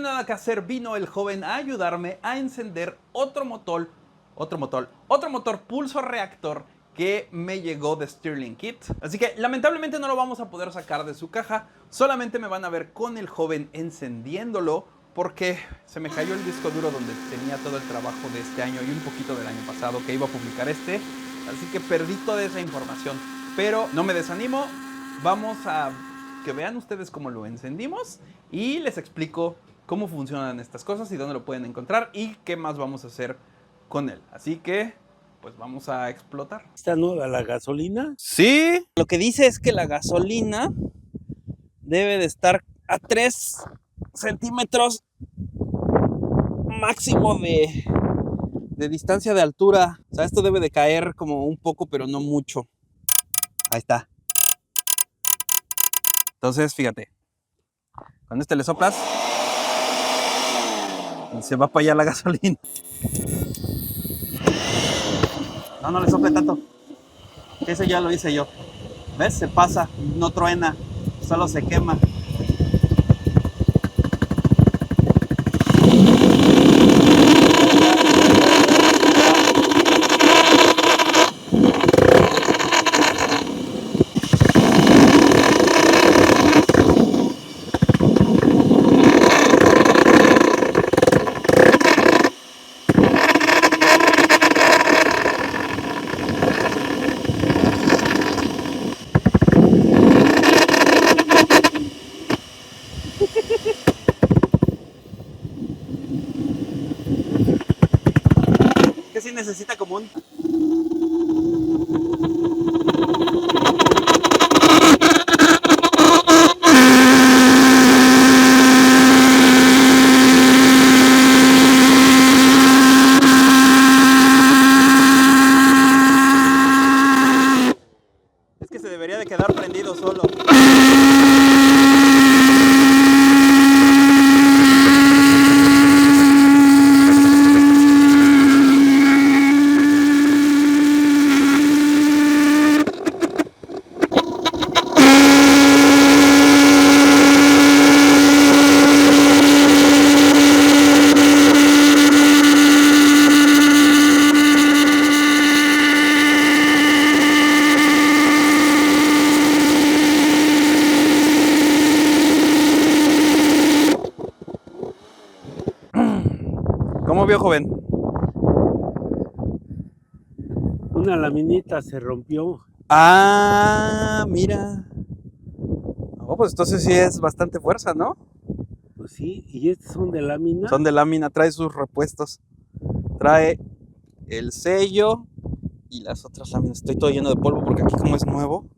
nada que hacer, vino el joven a ayudarme a encender otro motor pulso reactor que me llegó de Stirling Kit. Así que lamentablemente no lo vamos a poder sacar de su caja, solamente me van a ver con el joven encendiéndolo porque se me cayó el disco duro donde tenía todo el trabajo de este año y un poquito del año pasado que iba a publicar este, así que perdí toda esa información, pero no me desanimo, vamos a que vean ustedes cómo lo encendimos y les explico cómo funcionan estas cosas y dónde lo pueden encontrar y qué más vamos a hacer con él. Así que, pues vamos a explotar. ¿Está nueva la gasolina? Sí. Lo que dice es que la gasolina debe de estar a 3 centímetros máximo de distancia de altura. O sea, esto debe de caer como un poco, pero no mucho. Ahí está. Entonces, fíjate. Con este le soplas y se va para allá la gasolina. No le sople tanto. Ese ya lo hice yo. ¿Ves? Se pasa, no truena, solo se quema. Que sí necesita como un... Es que se debería de quedar prendido solo. ¿Cómo vio, joven? Una laminita se rompió. Ah, mira. Oh, pues entonces sí es bastante fuerza, ¿no? Pues sí, y estos son de lámina. Son de lámina, trae sus repuestos. Trae el sello y las otras láminas. Estoy todo lleno de polvo porque aquí como es nuevo.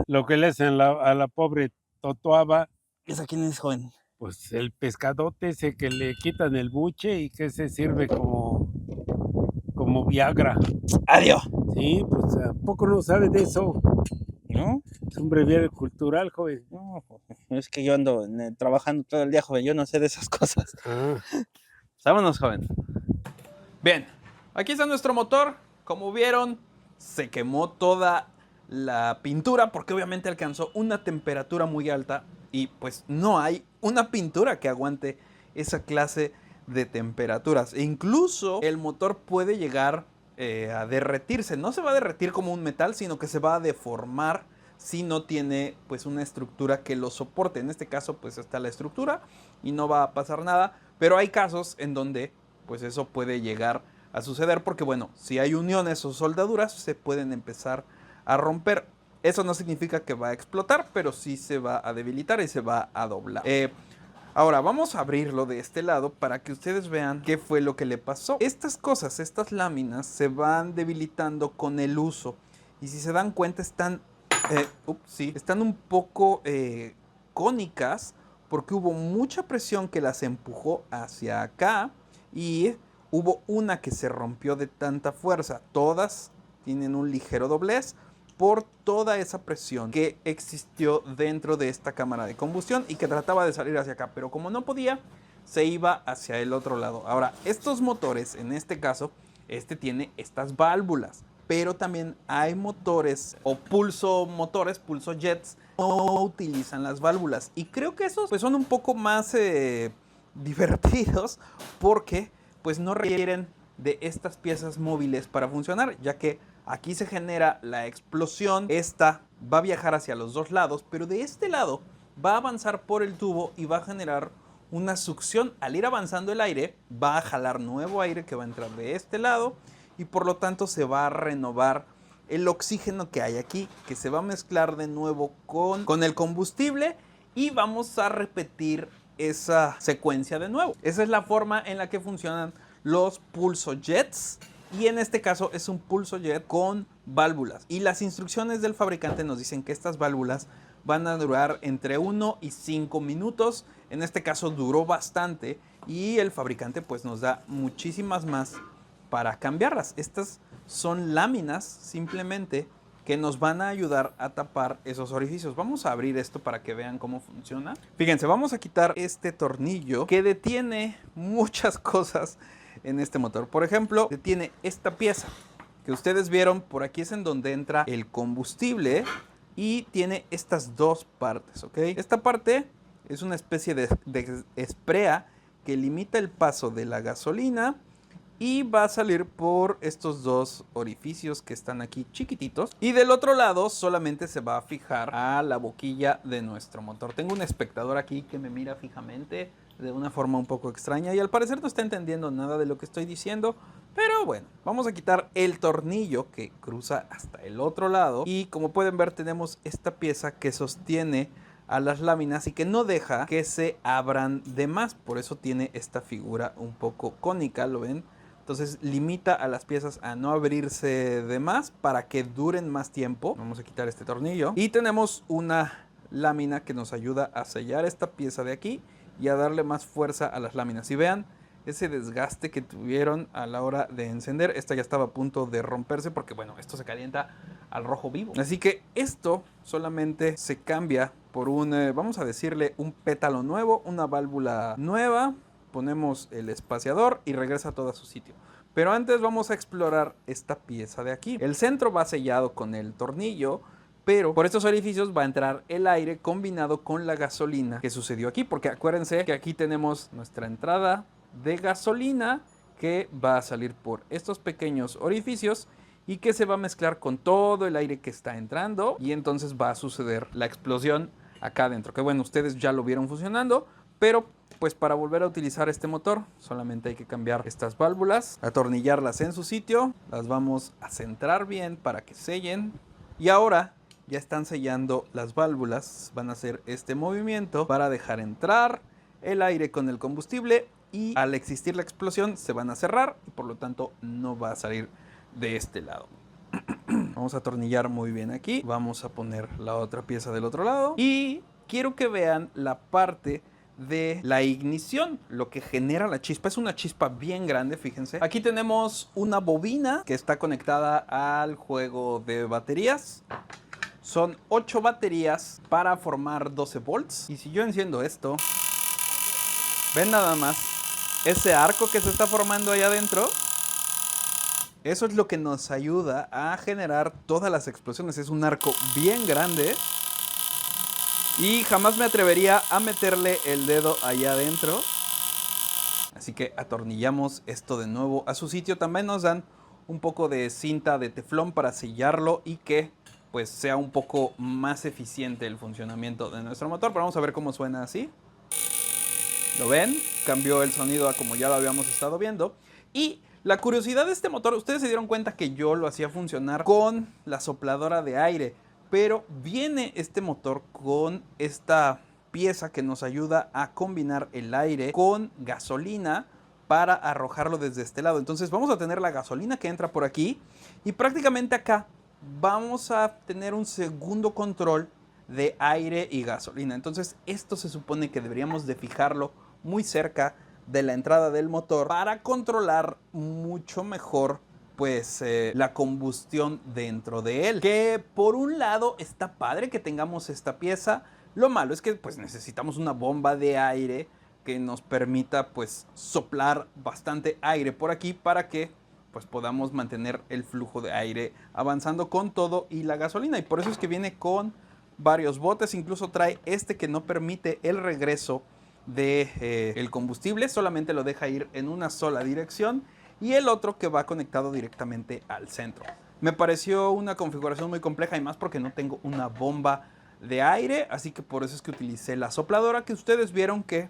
Lo que le hacen a la pobre Totoaba, ¿Esa quién es, joven? pues el pescadote ese que le quitan el buche y que se sirve como Viagra. Adiós. Sí, pues ¿a poco no sabe de eso? ¿No? Es un breviario cultural, joven. No, es que yo ando trabajando todo el día, joven. Yo no sé de esas cosas. Ah. Vámonos, joven. Bien, aquí está nuestro motor. Como vieron, se quemó toda la pintura porque obviamente alcanzó una temperatura muy alta y pues no hay una pintura que aguante esa clase de temperaturas. E incluso el motor puede llegar a derretirse. No se va a derretir como un metal, sino que se va a deformar si no tiene pues una estructura que lo soporte. En este caso pues está la estructura y no va a pasar nada, pero hay casos en donde pues eso puede llegar a suceder porque bueno, si hay uniones o soldaduras se pueden empezar a romper. Eso no significa que va a explotar, pero sí se va a debilitar y se va a doblar. Ahora vamos a abrirlo de este lado para que ustedes vean qué fue lo que le pasó. Estas cosas, estas láminas se van debilitando con el uso y si se dan cuenta están están un poco cónicas porque hubo mucha presión que las empujó hacia acá y hubo una que se rompió de tanta fuerza. Todas tienen un ligero doblez por toda esa presión que existió dentro de esta cámara de combustión y que trataba de salir hacia acá, pero como no podía, se iba hacia el otro lado. Ahora, estos motores, en este caso, este tiene estas válvulas, pero también hay motores o pulso jets utilizan las válvulas. Y creo que esos pues son un poco más divertidos porque pues no requieren de estas piezas móviles para funcionar, ya que aquí se genera la explosión. Esta va a viajar hacia los dos lados, pero de este lado va a avanzar por el tubo y va a generar una succión. Al ir avanzando el aire, va a jalar nuevo aire que va a entrar de este lado y por lo tanto se va a renovar el oxígeno que hay aquí, que se va a mezclar de nuevo con el combustible y vamos a repetir esa secuencia de nuevo. Esa es la forma en la que funcionan los pulsojets. Y en este caso es un pulsojet con válvulas. Y las instrucciones del fabricante nos dicen que estas válvulas van a durar entre 1 y 5 minutos. En este caso duró bastante y el fabricante pues nos da muchísimas más para cambiarlas. Estas son láminas simplemente que nos van a ayudar a tapar esos orificios. Vamos a abrir esto para que vean cómo funciona. Fíjense, vamos a quitar este tornillo que detiene muchas cosas en este motor. Por ejemplo, detiene esta pieza que ustedes vieron. Por aquí es en donde entra el combustible y tiene estas dos partes, ¿ok? Esta parte es una especie de esprea que limita el paso de la gasolina y va a salir por estos dos orificios que están aquí chiquititos. Y del otro lado solamente se va a fijar a la boquilla de nuestro motor. Tengo un espectador aquí que me mira fijamente de una forma un poco extraña y al parecer no está entendiendo nada de lo que estoy diciendo. Pero bueno, vamos a quitar el tornillo que cruza hasta el otro lado. Y como pueden ver tenemos esta pieza que sostiene a las láminas y que no deja que se abran de más. Por eso tiene esta figura un poco cónica, ¿lo ven? Entonces limita a las piezas a no abrirse de más para que duren más tiempo. Vamos a quitar este tornillo. Y tenemos una lámina que nos ayuda a sellar esta pieza de aquí y a darle más fuerza a las láminas. Y vean ese desgaste que tuvieron a la hora de encender. Esta ya estaba a punto de romperse porque bueno, esto se calienta al rojo vivo. Así que esto solamente se cambia por un, vamos a decirle, un pétalo nuevo, una válvula nueva. Ponemos el espaciador y regresa todo a su sitio. Pero antes vamos a explorar esta pieza de aquí. El centro va sellado con el tornillo, pero por estos orificios va a entrar el aire combinado con la gasolina que sucedió aquí. Porque acuérdense que aquí tenemos nuestra entrada de gasolina que va a salir por estos pequeños orificios y que se va a mezclar con todo el aire que está entrando. Y entonces va a suceder la explosión acá adentro. Que bueno, ustedes ya lo vieron funcionando, pero pues para volver a utilizar este motor solamente hay que cambiar estas válvulas, atornillarlas en su sitio, las vamos a centrar bien para que sellen y ahora ya están sellando las válvulas. Van a hacer este movimiento para dejar entrar el aire con el combustible y al existir la explosión se van a cerrar y por lo tanto no va a salir de este lado. Vamos a atornillar muy bien aquí, vamos a poner la otra pieza del otro lado y quiero que vean la parte de la ignición, lo que genera la chispa. Es una chispa bien grande, fíjense. Aquí tenemos una bobina que está conectada al juego de baterías. Son 8 baterías para formar 12 volts. Y si yo enciendo esto, ven nada más ese arco que se está formando ahí adentro. Eso es lo que nos ayuda a generar todas las explosiones. Es un arco bien grande. Y jamás me atrevería a meterle el dedo allá adentro. Así que atornillamos esto de nuevo a su sitio. También nos dan un poco de cinta de teflón para sellarlo y que pues sea un poco más eficiente el funcionamiento de nuestro motor. Pero vamos a ver cómo suena así. ¿Lo ven? Cambió el sonido a como ya lo habíamos estado viendo. Y la curiosidad de este motor, ustedes se dieron cuenta que yo lo hacía funcionar con la sopladora de aire. Pero viene este motor con esta pieza que nos ayuda a combinar el aire con gasolina para arrojarlo desde este lado. Entonces vamos a tener la gasolina que entra por aquí y prácticamente acá vamos a tener un segundo control de aire y gasolina. Entonces esto se supone que deberíamos de fijarlo muy cerca de la entrada del motor para controlar mucho mejor pues la combustión dentro de él. Que por un lado está padre que tengamos esta pieza. Lo malo es que pues necesitamos una bomba de aire que nos permita pues soplar bastante aire por aquí para que pues podamos mantener el flujo de aire avanzando con todo y la gasolina. Y por eso es que viene con varios botes, incluso trae este que no permite el regreso de el combustible, solamente lo deja ir en una sola dirección, y el otro que va conectado directamente al centro. Me pareció una configuración muy compleja y más porque no tengo una bomba de aire, así que por eso es que utilicé la sopladora, que ustedes vieron que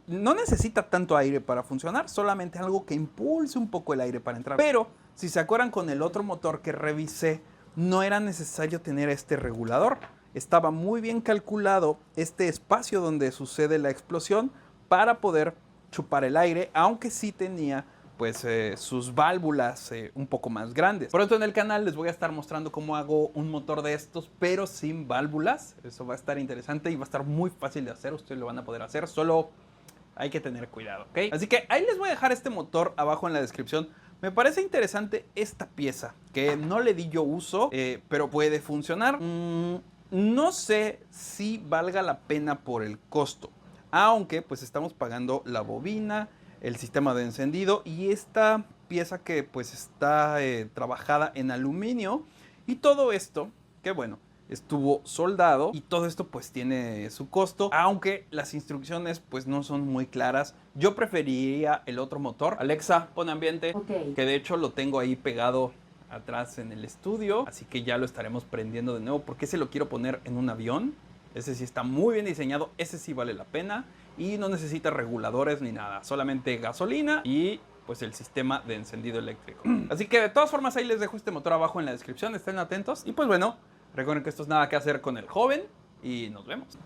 no necesita tanto aire para funcionar, solamente algo que impulse un poco el aire para entrar. Pero si se acuerdan, con el otro motor que revisé, no era necesario tener este regulador. Estaba muy bien calculado este espacio donde sucede la explosión para poder chupar el aire, aunque sí tenía pues sus válvulas un poco más grandes. Pronto en el canal les voy a estar mostrando cómo hago un motor de estos, pero sin válvulas. Eso va a estar interesante y va a estar muy fácil de hacer. Ustedes lo van a poder hacer, solo hay que tener cuidado, ¿ok? Así que ahí les voy a dejar este motor abajo en la descripción. Me parece interesante esta pieza, que no le di yo uso, pero puede funcionar. No sé si valga la pena por el costo, aunque pues estamos pagando la bobina, el sistema de encendido y esta pieza que pues está trabajada en aluminio, y todo esto, que bueno, estuvo soldado, y todo esto pues tiene su costo, aunque las instrucciones pues no son muy claras. Yo preferiría el otro motor. Alexa, pon ambiente, Ok. que de hecho lo tengo ahí pegado atrás en el estudio, así que ya lo estaremos prendiendo de nuevo, porque ese lo quiero poner en un avión. Ese sí está muy bien diseñado, ese sí vale la pena y no necesita reguladores ni nada, solamente gasolina y pues el sistema de encendido eléctrico. Así que de todas formas ahí les dejo este motor abajo en la descripción, estén atentos. Y pues bueno, recuerden que esto es Nada que Hacer con el Joven y nos vemos.